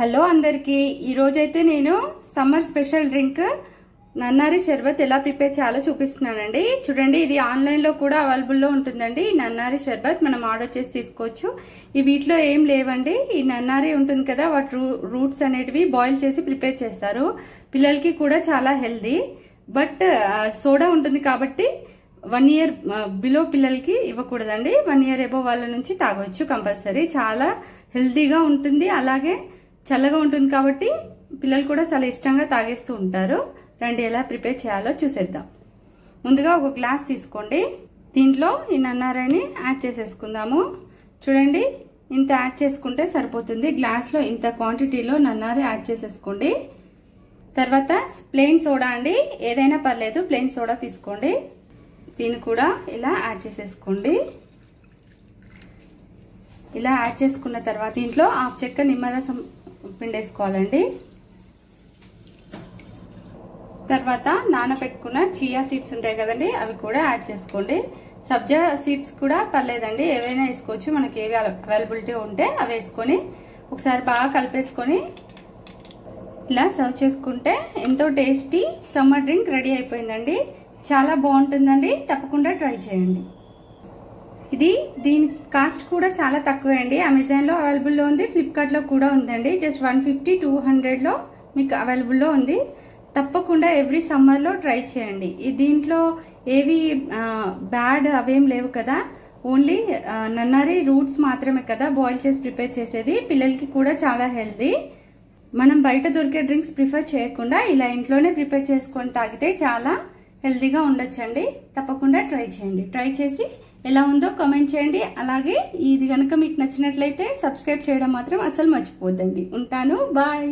Hello అందరికీ ఈ రోజైతే నేను సమ్మర్ స్పెషల్ డ్రింక్ నన్నారి షర్బత్ ఎలా ప్రిపేర్ చేయాలో చూపిస్తున్నానండి. చూడండి, ఇది ఆన్లైన్ లో కూడా అవైలబుల్ లో ఉంటుందండి. ఈ నన్నారి షర్బత్ మనం ఆర్డర్ చేసి తీసుకోవచ్చు. ఈ వీటిలో ఏం లేవండి. ఈ నన్నారి ఉంటుంది కదా, వాటి రూట్స్ అనేటివి బాయిల్ చేసి ప్రిపేర్ చేస్తారు. పిల్లలకి కూడా చాలా హెల్దీ. బట్ సోడా ఉంటుంది కాబట్టి 1 ఇయర్ బిలో పిల్లలకి ఇవ్వకూడదండి. 1 ఇయర్ ఎబో వాళ్ళ నుంచి తాగొచ్చు కంపల్సరీ. చాలా హెల్దీగా ఉంటుంది, అలాగే చల్లగా ఉంటుంది కాబట్టి పిల్లలు కూడా చాలా ఇష్టంగా తాగేస్తూ ఉంటారు. రండి ఎలా ప్రిపేర్ చేయాలో చూసేద్దాం. ముందుగా ఒక గ్లాస్ తీసుకోండి. దీంట్లో ఈ నన్నారాన్ని యాడ్ చేసేసుకుందాము. చూడండి, ఇంత యాడ్ చేసుకుంటే సరిపోతుంది. గ్లాస్లో ఇంత క్వాంటిటీలో నన్నారి యాడ్ చేసేసుకోండి. తర్వాత ప్లెయిన్ సోడా అండి, ఏదైనా పర్లేదు, ప్లెయిన్ సోడా తీసుకోండి. దీన్ని కూడా ఇలా యాడ్ చేసేసుకోండి. ఇలా యాడ్ చేసుకున్న తర్వాత దీంట్లో 1/2 చెక్క నిమ్మరసం పిండేసుకోవాలండి. తర్వాత నానబెట్టుకున్న చియా సీడ్స్ ఉంటాయి కదండి, అవి కూడా యాడ్ చేసుకోండి. సబ్జా సీడ్స్ కూడా పర్లేదండి, ఏవైనా వేసుకోవచ్చు. మనకి ఏవి అవైలబిలిటీ ఉంటే అవి వేసుకొని ఒకసారి బాగా కలిపేసుకొని ఇలా సర్వ్ చేసుకుంటే ఎంతో టేస్టీ సమ్మర్ డ్రింక్ రెడీ అయిపోయిందండి. చాలా బాగుంటుందండి, తప్పకుండా ట్రై చేయండి. దీని కాస్ట్ కూడా చాలా తక్కువే అండి. అమెజాన్ లో అవైలబుల్ లో ఉంది, ఫ్లిప్కార్ట్ లో కూడా ఉందండి. జస్ట్ 150-200 లో మీకు అవైలబుల్ లో ఉంది. తప్పకుండా ఎవ్రీ సమ్మర్ లో ట్రై చేయండి. దీంట్లో ఏవి బ్యాడ్ అవేం లేవు కదా, ఓన్లీ నన్నారి రూట్స్ మాత్రమే కదా బాయిల్ చేసి ప్రిపేర్ చేసేది. పిల్లలకి కూడా చాలా హెల్దీ. మనం బయట దొరికే డ్రింక్స్ ప్రిఫర్ చేయకుండా ఇలా ఇంట్లోనే ప్రిపేర్ చేసుకొని తాగితే చాలా హెల్దీగా ఉండొచ్చండి. తప్పకుండా ట్రై చేయండి. ట్రై చేసి ఎలా ఉందో కామెంట్ చేయండి. అలాగే ఇది కనుక మీకు నచ్చినట్లయితే సబ్స్క్రైబ్ చేయడం మాత్రం అసలు మర్చిపోద్దండి. ఉంటాను, బాయ్.